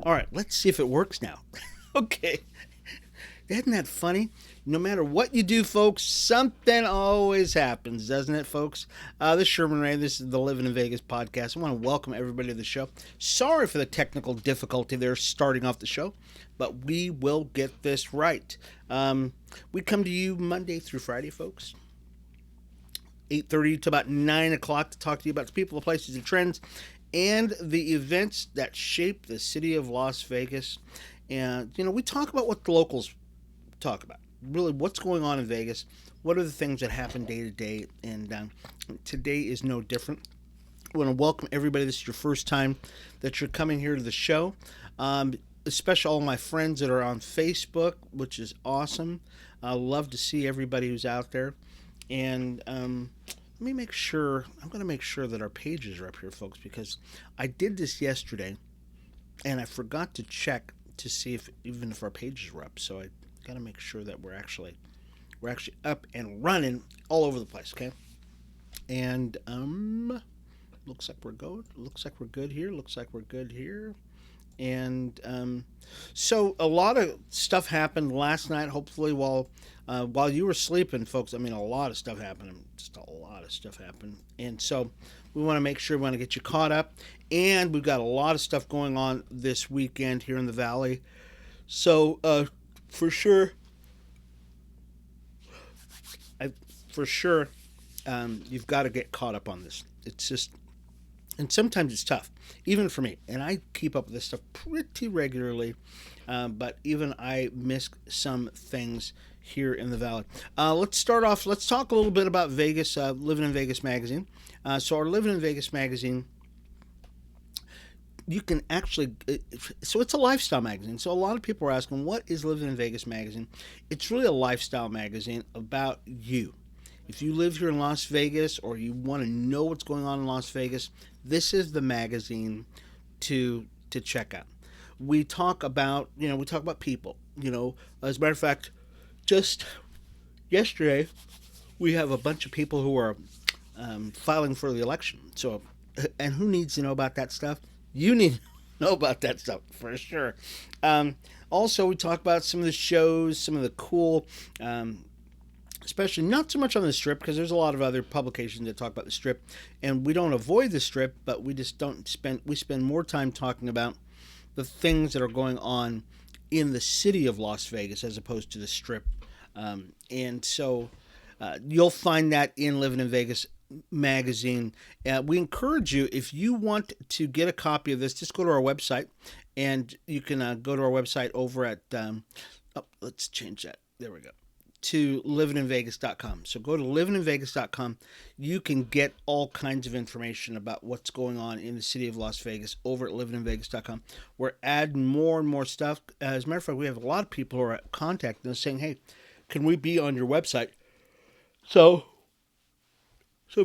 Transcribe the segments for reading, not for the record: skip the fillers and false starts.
All right, let's see if it works now. Okay. Isn't that funny? No matter what you do, folks, something always happens, doesn't it, folks? This is Sherman Ray. This is the Livin in Vegas podcast. I want to welcome everybody to the show. Sorry for the technical difficulty there starting off the show, but we will get this right. We come to you Monday through Friday, folks. 8:30 to about 9 o'clock to talk to you about the people, the places, the trends, and the events that shape the city of Las Vegas. And, we talk about what the locals talk about. Really, what's going on in Vegas? What are the things that happen day to day? And today is no different. I want to welcome everybody. This is your first time that you're coming here to the show. Especially all my friends that are on Facebook, which is awesome. I love to see everybody who's out there. And let me make sure, I'm going to make sure that our pages are up here, folks, because I did this yesterday and I forgot to check to see if our pages were up. So I got to make sure that we're actually up and running all over the place, okay? And looks like we're good. Looks like we're good here. Looks like we're good here. And so a lot of stuff happened last night. Hopefully, while you were sleeping, folks. I mean, a lot of stuff happened. Just a lot of stuff happened. And so we want to make sure we want to get you caught up. And we've got a lot of stuff going on this weekend here in the Valley. So for sure, for sure, you've got to get caught up on this. It's just, and sometimes it's tough, even for me. And I keep up with this stuff pretty regularly, but even I miss some things here in the Valley. Let's start off. Let's talk a little bit about Vegas, Livin in Vegas magazine. So our Livin in Vegas magazine, you can actually, so it's a lifestyle magazine. So a lot of people are asking, what is Livin in Vegas magazine? It's really a lifestyle magazine about you. If you live here in Las Vegas or you want to know what's going on in Las Vegas, this is the magazine to check out. We talk about people. As a matter of fact, just yesterday we have a bunch of people who are filing for the election. So, and who needs to know about that stuff? You need to know about that stuff for sure. Also, we talk about some of the shows, some of the cool. Especially not so much on the Strip, because there's a lot of other publications that talk about the Strip, and we don't avoid the Strip, but we just don't spend more time talking about the things that are going on in the city of Las Vegas as opposed to the Strip. And so you'll find that in Livin in Vegas magazine. We encourage you, if you want to get a copy of this, just go to our website, and you can go to our website over at let's change that. There we go. To livininvegas.com. So go to livininvegas.com. You can get all kinds of information about what's going on in the city of Las Vegas over at livininvegas.com. We're adding more and more stuff. As a matter of fact, we have a lot of people who are contacting us saying, hey, can we be on your website? So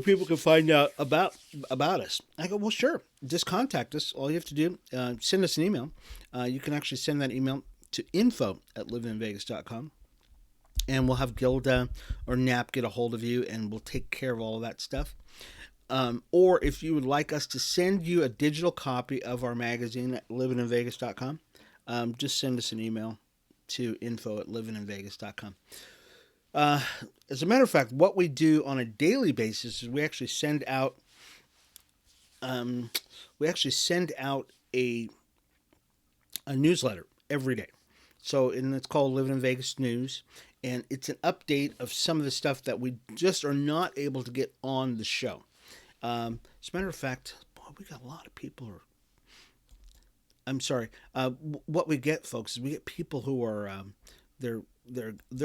people can find out about us. I go, well, sure. Just contact us. All you have to do, send us an email. You can actually send that email to info@livininvegas.com. And we'll have Gilda or Knapp get a hold of you, and we'll take care of all of that stuff. Or if you would like us to send you a digital copy of our magazine at livininvegas.com, just send us an email to info@livininvegas.com. As a matter of fact, what we do on a daily basis is we actually send out a newsletter every day. So, and it's called Livin in Vegas News, and it's an update of some of the stuff that we just are not able to get on the show. As a matter of fact, boy, we got a lot of people who are. I'm sorry. What we get, folks, is we get people who are they're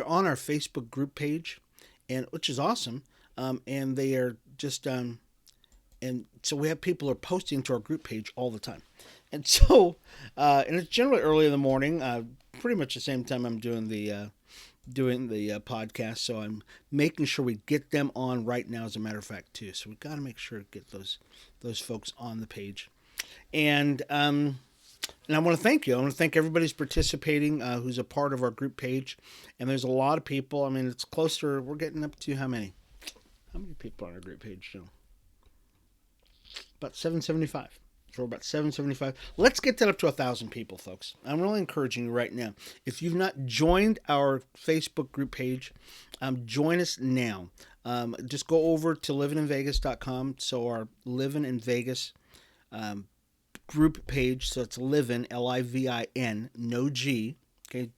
on our Facebook group page, and which is awesome. And they are just and so we have people who are posting to our group page all the time. And so, and it's generally early in the morning, pretty much the same time I'm doing the podcast. So I'm making sure we get them on right now, as a matter of fact, too. So we've got to make sure to get those folks on the page. And I want to thank you. I want to thank everybody who's participating, who's a part of our group page. And there's a lot of people. I mean, it's closer. We're getting up to how many? How many people on our group page now? About 775. for about 775. Let's get that up to 1,000 people, folks. I'm really encouraging you right now. If you've not joined our Facebook group page, join us now. Just go over to livininvegas.com. So our Livin in Vegas group page. So it's Livin, Livin, no G. Okay,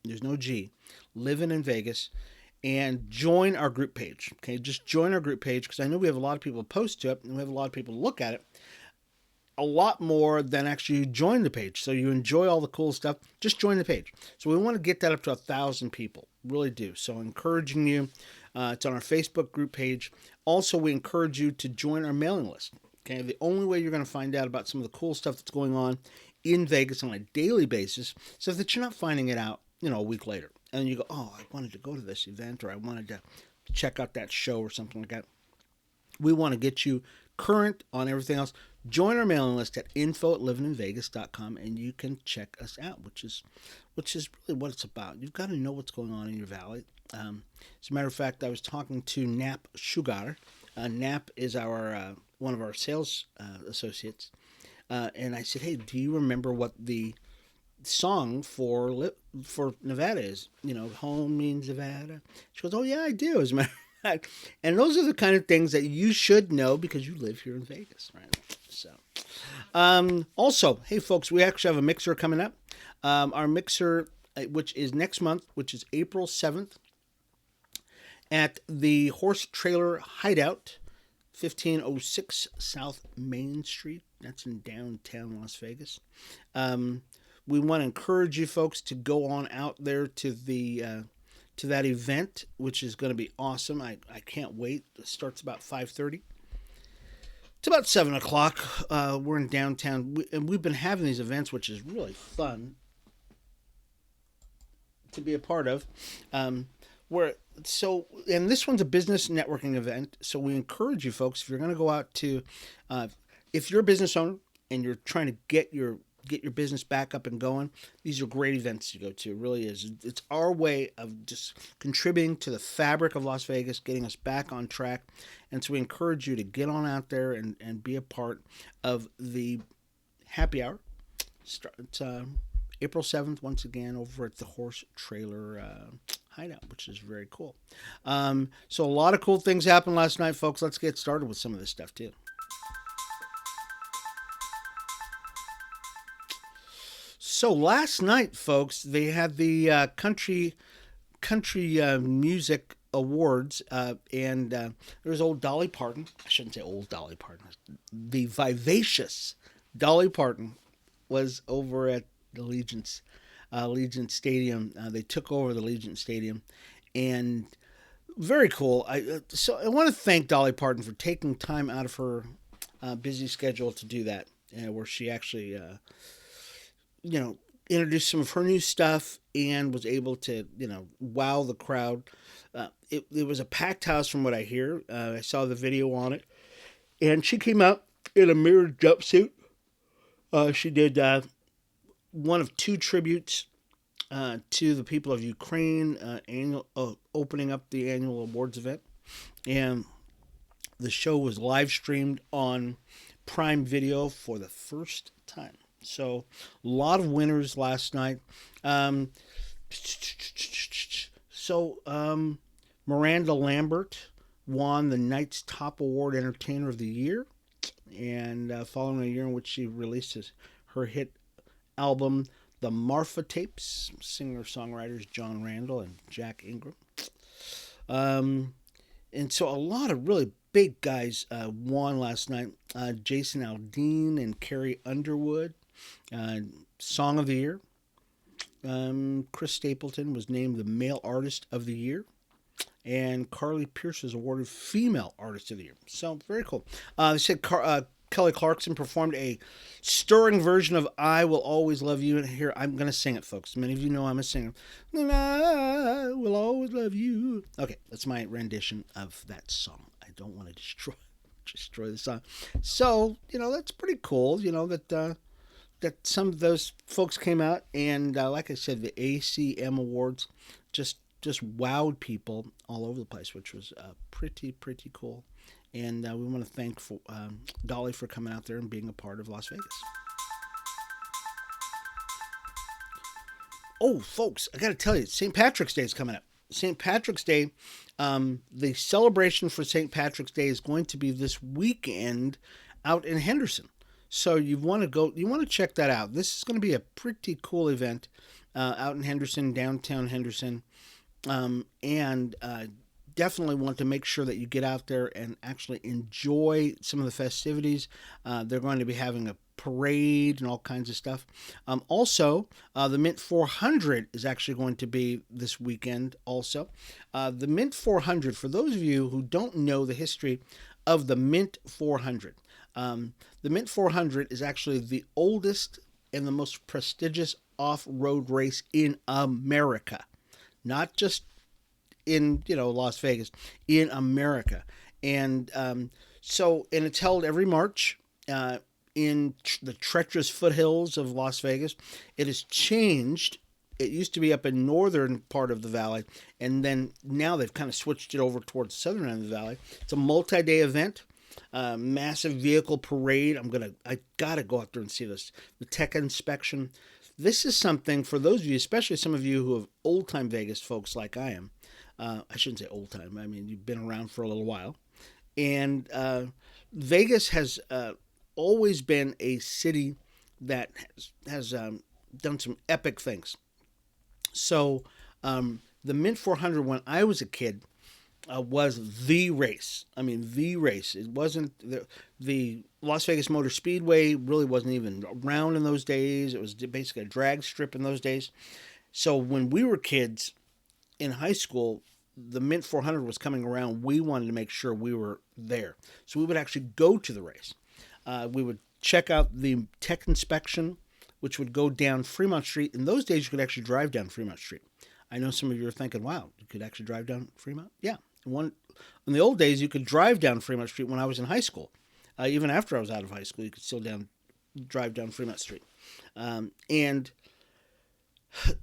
there's no G. Livin in Vegas. And join our group page. Okay, just join our group page because I know we have a lot of people post to it and we have a lot of people look at it. A lot more than actually join the page. So you enjoy all the cool stuff. Just join the page. So we want to get that up to 1,000 people. Really do. So encouraging you. It's on our Facebook group page. Also, we encourage you to join our mailing list. Okay, the only way you're going to find out about some of the cool stuff that's going on in Vegas on a daily basis, so that you're not finding it out, a week later. And you go, oh, I wanted to go to this event, or I wanted to check out that show or something like that. We want to get you current on everything else. Join our mailing list at info@livininvegas.com and you can check us out, which is really what it's about. You've got to know what's going on in your valley. As a matter of fact, I was talking to Nap Sugar. Nap is our one of our sales associates, and I said, "Hey, do you remember what the song for Nevada is? Home means Nevada." She goes, "Oh yeah, I do." As a matter of fact, and those are the kind of things that you should know because you live here in Vegas, right? So, also, hey folks, we actually have a mixer coming up. Our mixer, which is next month, which is April 7th, at the Horse Trailer Hideout, 1506 South Main Street. That's in downtown Las Vegas. We want to encourage you folks to go on out there to to that event, which is going to be awesome. I can't wait. It starts about 5:30. It's about 7 o'clock. We're in downtown, and we've been having these events, which is really fun to be a part of. And this one's a business networking event, so we encourage you folks, if you're going to go out to, if you're a business owner and you're trying to get your business back up and going, these are great events to go to. It really is. It's our way of just contributing to the fabric of Las Vegas, getting us back on track. And so we encourage you to get on out there and be a part of the happy hour. It's April 7th, once again, over at the Horse Trailer Hideout, which is very cool. So a lot of cool things happened last night, folks. Let's get started with some of this stuff, too. So last night, folks, they had the country music awards, and there was old Dolly Parton. I shouldn't say old Dolly Parton. The vivacious Dolly Parton was over at the Allegiant Stadium. They took over the Allegiant Stadium, and very cool. So I want to thank Dolly Parton for taking time out of her busy schedule to do that, where she actually introduced some of her new stuff and was able to, wow the crowd. It was a packed house from what I hear. I saw the video on it. And she came out in a mirrored jumpsuit. She did one of two tributes to the people of Ukraine, opening up the annual awards event. And the show was live streamed on Prime Video for the first time. So, a lot of winners last night. Miranda Lambert won the night's top award, Entertainer of the Year, and following a year in which she released her hit album, The Marfa Tapes, singer-songwriters John Randall and Jack Ingram. And so a lot of really big guys won last night. Jason Aldean and Carrie Underwood. Song of the Year. Chris Stapleton was named the Male Artist of the Year. And Carly Pierce was awarded Female Artist of the Year. So, very cool. They said Kelly Clarkson performed a stirring version of I Will Always Love You. And here, I'm going to sing it, folks. Many of you know I'm a singer. And I will always love you. Okay, that's my rendition of that song. I don't want to destroy the song. So, that's pretty cool, that some of those folks came out, and like I said, the ACM Awards just wowed people all over the place, which was pretty cool. And we want to thank Dolly for coming out there and being a part of Las Vegas. Oh, folks, I got to tell you, St. Patrick's Day is coming up. St. Patrick's Day, the celebration for St. Patrick's Day is going to be this weekend out in Henderson. So you want to check that out. This is going to be a pretty cool event out in Henderson, downtown Henderson, and definitely want to make sure that you get out there and actually enjoy some of the festivities. They're going to be having a parade and all kinds of stuff. Also, the Mint 400 is actually going to be this weekend also. The Mint 400, for those of you who don't know the history of the Mint 400, the Mint 400 is actually the oldest and the most prestigious off-road race in America. Not just in Las Vegas, in America, and and it's held every March in the treacherous foothills of Las Vegas. It has changed. It used to be up in northern part of the valley, and then now they've kind of switched it over towards the southern end of the valley. It's a multi-day event, massive vehicle parade. I gotta go out there and see this. The tech inspection. This is something for those of you, especially some of you who have old-time Vegas folks like I am. I shouldn't say old time. I mean, you've been around for a little while. And Vegas has always been a city that has done some epic things. So the Mint 400, when I was a kid, was the race. I mean, the race. It wasn't the Las Vegas Motor Speedway really wasn't even around in those days. It was basically a drag strip in those days. So when we were kids, in high school, the Mint 400 was coming around. We wanted to make sure we were there. So we would actually go to the race. We would check out the tech inspection, which would go down Fremont Street. In those days, you could actually drive down Fremont Street. I know some of you are thinking, wow, you could actually drive down Fremont? Yeah. In the old days, you could drive down Fremont Street when I was in high school. Even after I was out of high school, you could still drive down Fremont Street. And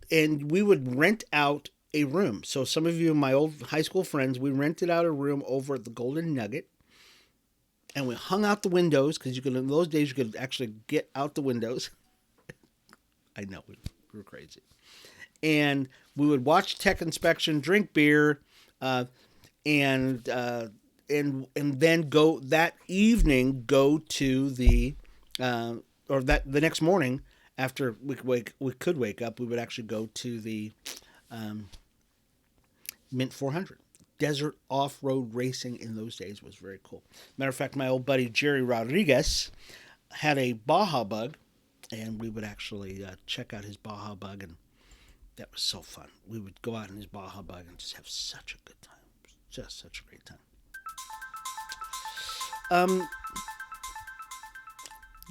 we would rent out a room. So some of you, my old high school friends, we rented out a room over at the Golden Nugget, and we hung out the windows because in those days you could actually get out the windows. I know, we were crazy. And we would watch tech inspection, drink beer, and then go that evening. Go to the the next morning after we could wake up. We would actually go to the Mint 400. Desert off-road racing in those days was very cool. Matter of fact, my old buddy Jerry Rodriguez had a Baja Bug, and we would actually check out his Baja Bug, and that was so fun. We would go out in his Baja Bug and just have such a good time. Just such a great time.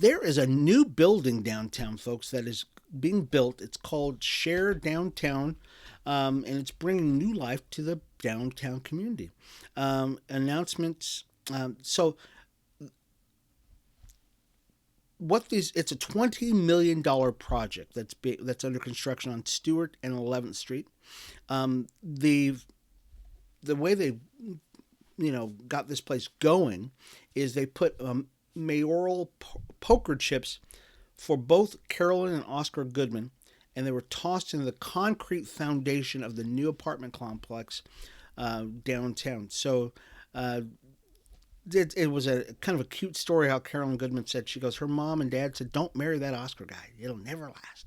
There is a new building downtown, folks, that is being built. It's called Share Downtown, and it's bringing new life to the downtown community. Announcements. It's a $20 million project that's under construction on Stewart and 11th Street. The way they got this place going is they put mayoral poker chips for both Carolyn and Oscar Goodman, and they were tossed into the concrete foundation of the new apartment complex downtown. So it was a kind of a cute story how Carolyn Goodman said, she goes, her mom and dad said, don't marry that Oscar guy. It'll never last.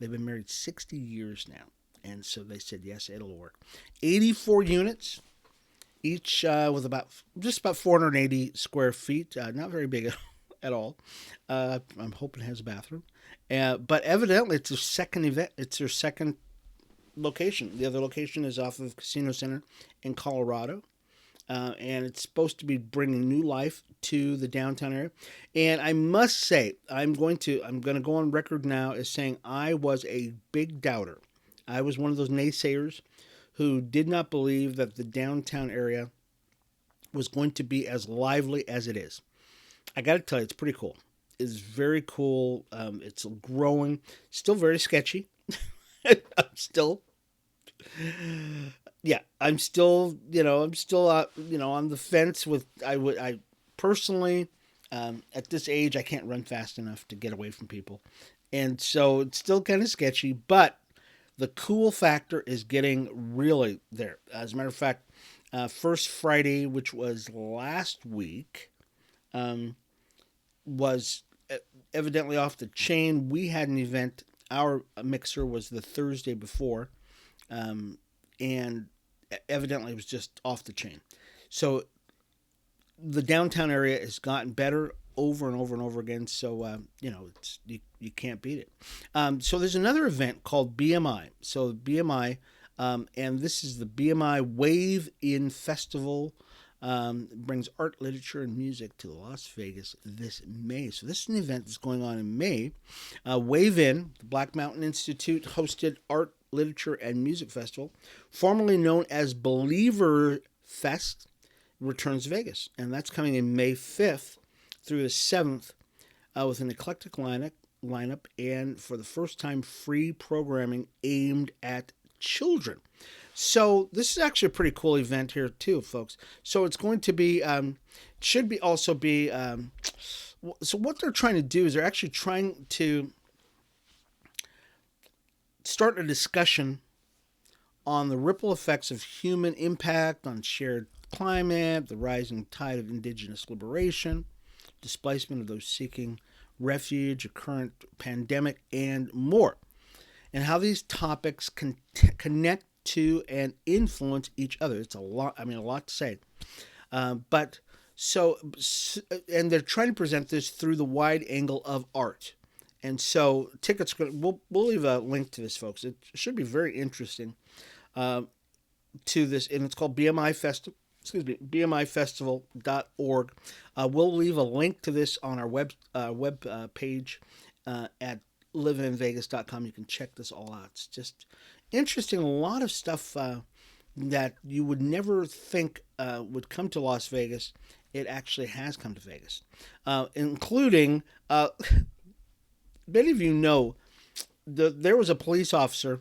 They've been married 60 years now. And so they said, yes, it'll work. 84 units, each with just about 480 square feet. Not very big at all. I'm hoping it has a bathroom. But evidently it's their second event. It's their second location. The other location is off of Casino Center in Colorado. And it's supposed to be bringing new life to the downtown area. And I must say, I'm going to go on record now as saying I was a big doubter. I was one of those naysayers who did not believe that the downtown area was going to be as lively as it is. I got to tell you, it's pretty cool. It's very cool. It's growing. Still very sketchy. Still. yeah, I'm still on the fence with. I personally, at this age, I can't run fast enough to get away from people, and so it's still kind of sketchy. But the cool factor is getting really there. As a matter of fact, First Friday, which was last week, um, was evidently off the chain. We had an event. Our mixer was the Thursday before, and evidently it was just off the chain. So the downtown area has gotten better over and over and over again. So it's you can't beat it. So there's another event called BMI. So BMI, and this is the BMI Wave In Festival. Brings art, literature, and music to Las Vegas this May. So this is an event that's going on in May. Wave In, the Black Mountain Institute hosted art, literature, and music festival, formerly known as Believer Fest, returns to Vegas, and that's coming in May 5th through the 7th, with an eclectic lineup, and for the first time, free programming aimed at children. So this is actually a pretty cool event here too, folks. So it's going to be, should be also be. So what they're trying to do is they're actually trying to start a discussion on the ripple effects of human impact on shared climate, the rising tide of indigenous liberation, displacement of those seeking refuge, a current pandemic, and more, and how these topics can connect to and influence each other. It's a lot. I mean, a lot to say, but so and they're trying to present this through the wide angle of art. And so tickets, we'll leave a link to this, folks. It should be very interesting to this, and it's called BMI Festival. Excuse me, BMIFestival.org. We'll leave a link to this on our web page at livinvegas.com. You can check this all out. It's just interesting. A lot of stuff that you would never think would come to Las Vegas. It actually has come to Vegas, including many of you know there was a police officer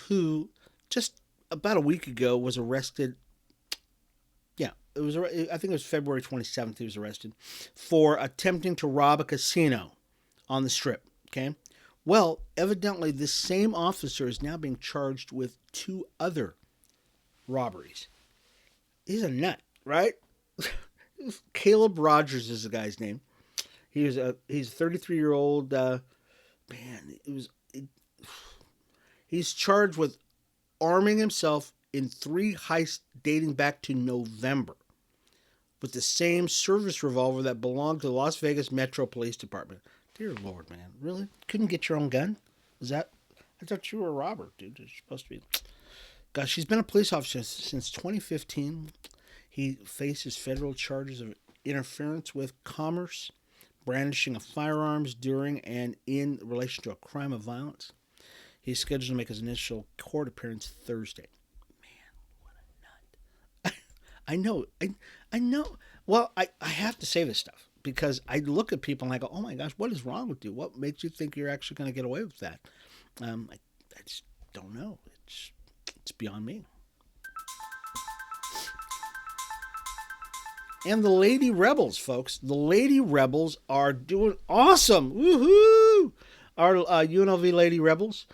who just about a week ago was arrested. Yeah, I think it was February 27th he was arrested for attempting to rob a casino on the Strip. Okay, well, evidently this same officer is now being charged with 2 other robberies. He's a nut, right? Caleb Rogers is the guy's name. He's a 33-year-old man. He's charged with arming himself in 3 heists dating back to November with the same service revolver that belonged to the Las Vegas Metro Police Department. Dear Lord, man. Really? Couldn't get your own gun? Is that... I thought you were a robber, dude. You're supposed to be... Gosh, he's been a police officer since 2015. He faces federal charges of interference with commerce, brandishing of firearms during and in relation to a crime of violence. He's scheduled to make his initial court appearance Thursday. I know. I know. Well, I have to say this stuff because I look at people and I go, oh my gosh, what is wrong with you? What makes you think you're actually going to get away with that? I just don't know. It's beyond me. And the Lady Rebels, folks. The Lady Rebels are doing awesome. Woohoo! Our UNLV Lady Rebels.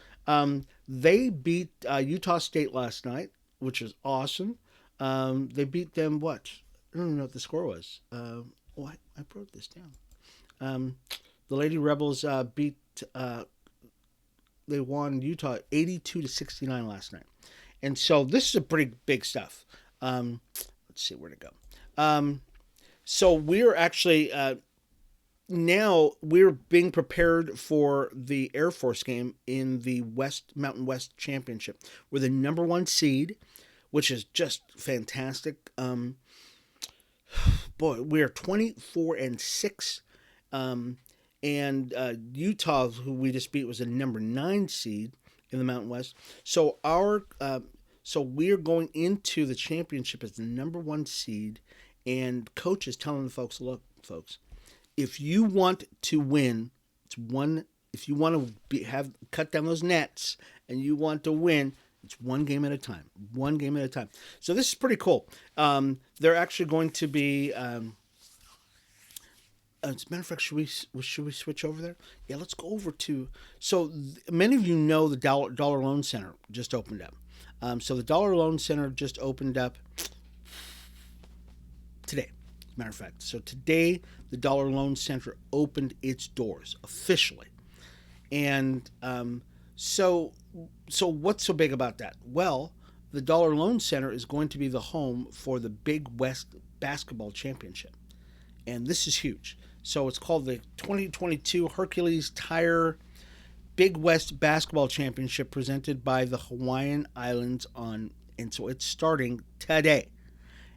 They beat Utah State last night, which is awesome. They beat them, what? I don't even know what the score was. I wrote this down. The Lady Rebels beat, they won Utah 82-69 last night. And so this is a pretty big stuff. Let's see where to go. So we're actually, now we're being prepared for the Air Force game in the Mountain West Championship. We're the number 1 seed, which is just fantastic. Boy, we are 24-6. And Utah, who we just beat, was the number 9 seed in the Mountain West. So so we're going into the championship as the number 1 seed, and coach is telling the folks, look, folks, if you want to win, if you want to cut down those nets and you want to win, It's one game at a time. One game at a time. So this is pretty cool. They're actually going to be. As a matter of fact, should we switch over there? Yeah, let's go over to. So many of you know the Dollar Loan Center just opened up. So the Dollar Loan Center just opened up today. As a matter of fact, so today the Dollar Loan Center opened its doors officially, and so what's so big about that? Well, the Dollar Loan Center is going to be the home for the Big West Basketball Championship, and this is huge. So it's called the 2022 Hercules Tire Big West Basketball Championship, presented by the Hawaiian Islands and so it's starting today.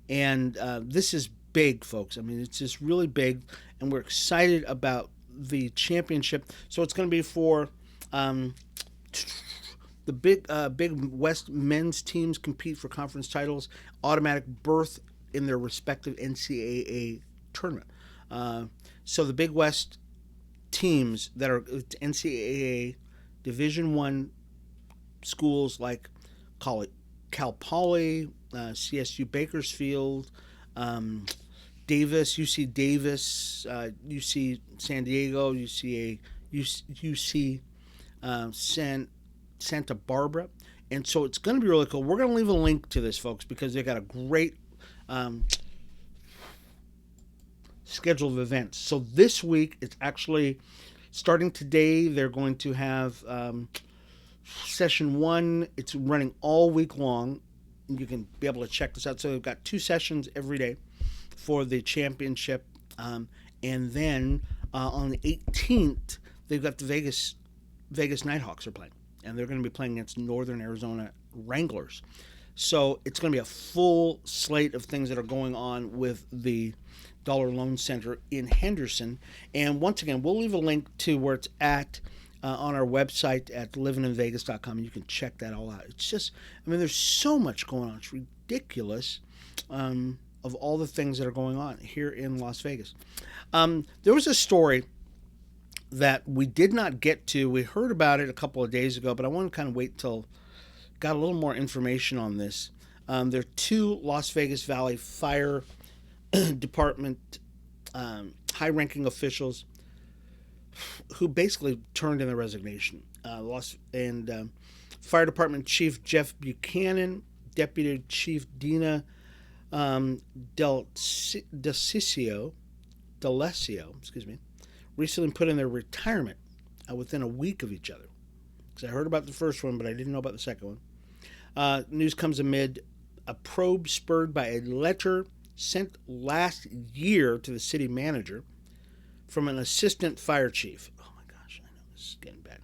And this is big, folks. I mean, it's just really big, and we're excited about the championship. So it's going to be for the Big West men's teams compete for conference titles, automatic berth in their respective NCAA tournament. So the Big West teams that are NCAA Division One schools like Cal Poly, CSU Bakersfield, Davis, UC Davis, UC San Diego, UC Santa Barbara. And so it's going to be really cool. We're going to leave a link to this, folks, because they got a great schedule of events. So this week, it's actually starting today. They're going to have session 1. It's running all week long. You can be able to check this out. So they've got 2 sessions every day for the championship. And then on the 18th, they've got the Vegas Nighthawks are playing. And they're going to be playing against Northern Arizona Wranglers. So it's going to be a full slate of things that are going on with the Dollar Loan Center in Henderson. And once again, we'll leave a link to where it's at on our website at livininvegas.com. You can check that all out. It's just, I mean, there's so much going on. It's ridiculous of all the things that are going on here in Las Vegas. There was a story that we did not get to. We heard about it a couple of days ago, but I want to kind of wait till got a little more information on this. There are 2 Las Vegas Valley Fire Department high-ranking officials who basically turned in their resignation. Fire Department Chief Jeff Buchanan, Deputy Chief Dina D'Alessio, recently put in their retirement within a week of each other. Because I heard about the first one, but I didn't know about the second one. News comes amid a probe spurred by a letter sent last year to the city manager from an assistant fire chief. Oh my gosh, I know this is getting bad.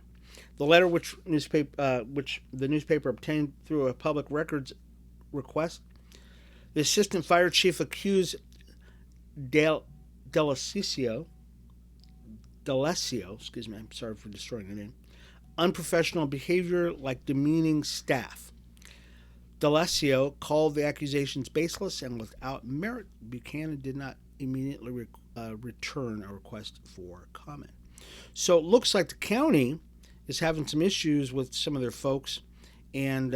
The letter, which the newspaper obtained through a public records request, the assistant fire chief accused D'Alessio, I'm sorry for destroying your name, unprofessional behavior like demeaning staff. D'Alessio called the accusations baseless and without merit. Buchanan did not immediately return a request for comment. So it looks like the county is having some issues with some of their folks, and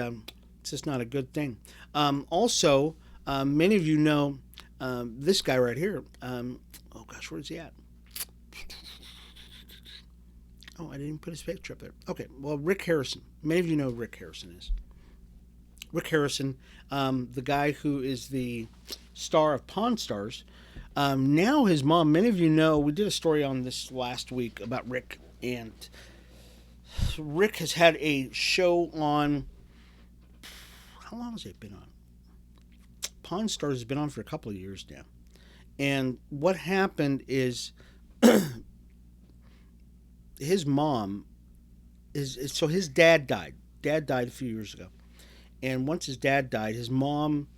it's just not a good thing. Also, many of you know this guy right here. Oh gosh, where's he at? Oh, I didn't even put his picture up there. Okay, well, Rick Harrison. Many of you know who Rick Harrison is. Rick Harrison, the guy who is the star of Pawn Stars. Now his mom, many of you know, we did a story on this last week about Rick, and Rick has had a show on, how long has it been on? Pawn Stars has been on for a couple of years now. And what happened is his mom so his dad died. Dad died a few years ago. And once his dad died, his mom,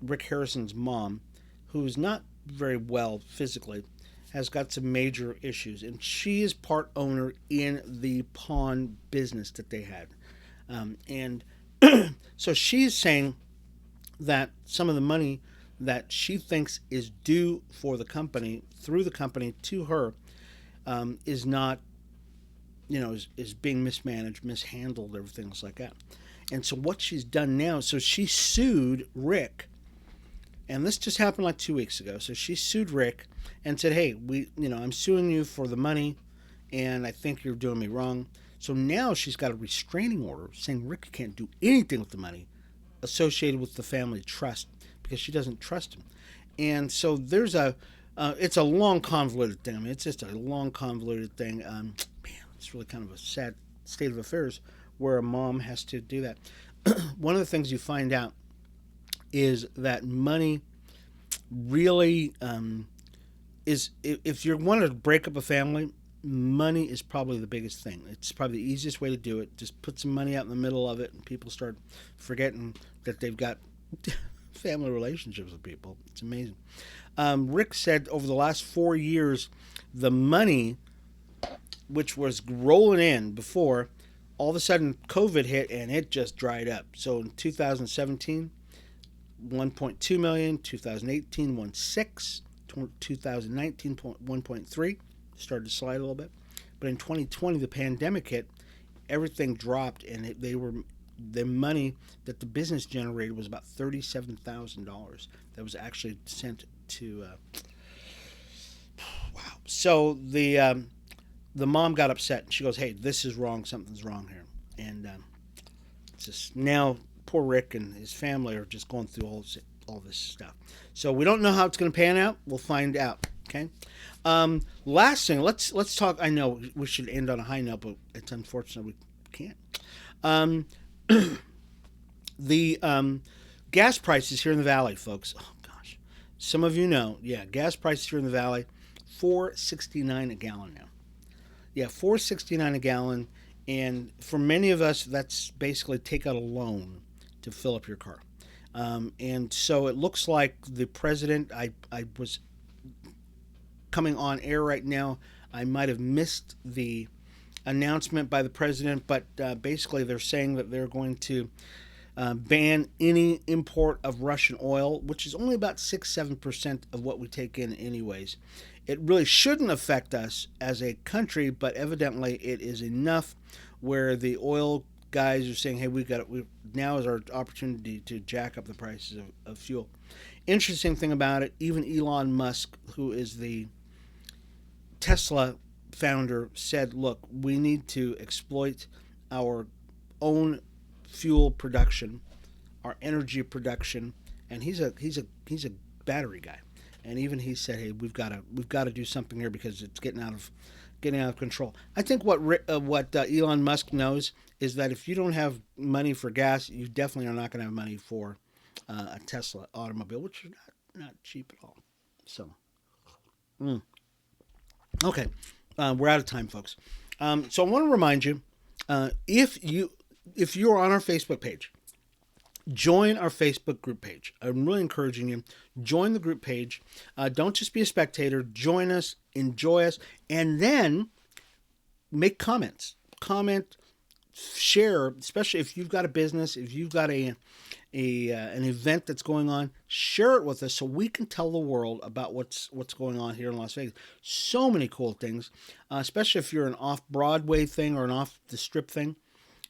Rick Harrison's mom, who's not very well physically, has got some major issues. And she is part owner in the pawn business that they had. And so she's saying that some of the money that she thinks is due for the company, through the company to her, is not, is being mismanaged, mishandled, everything like that. And so what she's done now, so she sued Rick, and this just happened like 2 weeks ago. So she sued Rick and said, "Hey, I'm suing you for the money, and I think you're doing me wrong." So now she's got a restraining order saying Rick can't do anything with the money associated with the family trust because she doesn't trust him. And so it's a long convoluted thing. I mean, it's just a long convoluted thing. Man, it's really kind of a sad state of affairs where a mom has to do that. One of the things you find out is that money really is, if you want to break up a family, money is probably the biggest thing. It's probably the easiest way to do it. Just put some money out in the middle of it, and people start forgetting that they've got family relationships with people. It's amazing. Rick said over the last 4 years, the money, which was rolling in before, all of a sudden COVID hit and it just dried up. So in 2017, 1.2 million, 2018, 1.6, 2019, 1.3, started to slide a little bit. But in 2020, the pandemic hit, everything dropped, and the money that the business generated was about $37,000 that was actually sent to. Wow. So the mom got upset, and she goes, "Hey, this is wrong. Something's wrong here." And it's just now poor Rick and his family are just going through all this stuff. So we don't know how it's going to pan out. We'll find out. Okay. Last thing, let's talk. I know we should end on a high note, but it's unfortunate we can't. The gas prices here in the valley, folks. Oh gosh, some of you know. Yeah, gas prices here in the valley, $4.69 a gallon now. Yeah, $4.69 a gallon, and for many of us, that's basically take out a loan to fill up your car. And so it looks like the president. I was coming on air right now. I might have missed the announcement by the president, but basically they're saying that they're going to ban any import of Russian oil, which is only about 6-7% of what we take in anyways. It really shouldn't affect us as a country, but evidently it is enough where the oil guys are saying, "Hey, now is our opportunity to jack up the prices of fuel." Interesting thing about it, even Elon Musk, who is the Tesla founder, said, "Look, we need to exploit our own fuel production, our energy production," and he's a battery guy, and even he said, "Hey, we've got to do something here because it's getting out of control." I think what Elon Musk knows is that if you don't have money for gas, you definitely are not going to have money for a Tesla automobile, which is not cheap at all. So, okay. We're out of time, folks. So I want to remind you, if you're on our Facebook page, join our Facebook group page. I'm really encouraging you. Join the group page. Don't just be a spectator. Join us, enjoy us, and then make comments. Comment, share, especially if you've got a business, if you've got an event that's going on, share it with us so we can tell the world about what's going on here in Las Vegas. So many cool things, especially if you're an off-Broadway thing or an off-the-strip thing,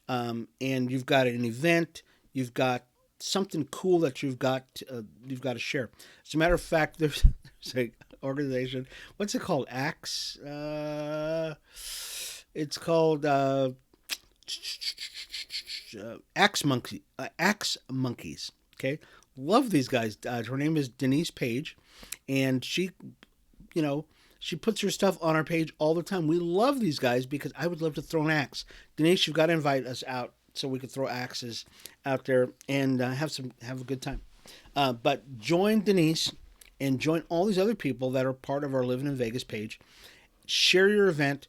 and you've got an event, you've got something cool that you've got to share. As a matter of fact, there's an organization. What's it called? Axe. It's called Axe Monkeys. Okay, love these guys. Her name is Denise Page, and she puts her stuff on our page all the time. We love these guys because I would love to throw an axe. Denise, you've got to invite us out so we could throw axes out there and have a good time. But join Denise and join all these other people that are part of our Livin in Vegas page. Share your event.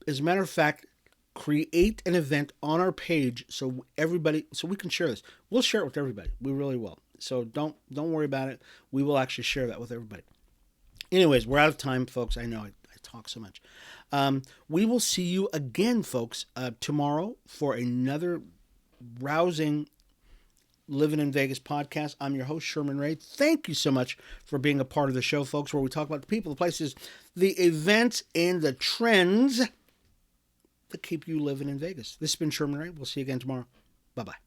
As a matter of fact, create an event on our page so we can share this. We'll share it with everybody. We really will. So don't worry about it. We will actually share that with everybody. Anyways, we're out of time, folks. I know I talk so much. We will see you again, folks, tomorrow for another rousing Livin in Vegas podcast. I'm your host, Sherman Ray. Thank you so much for being a part of the show, folks, where we talk about the people, the places, the events, and the trends that keep you living in Vegas. This has been Sherman Ray. We'll see you again tomorrow. Bye-bye.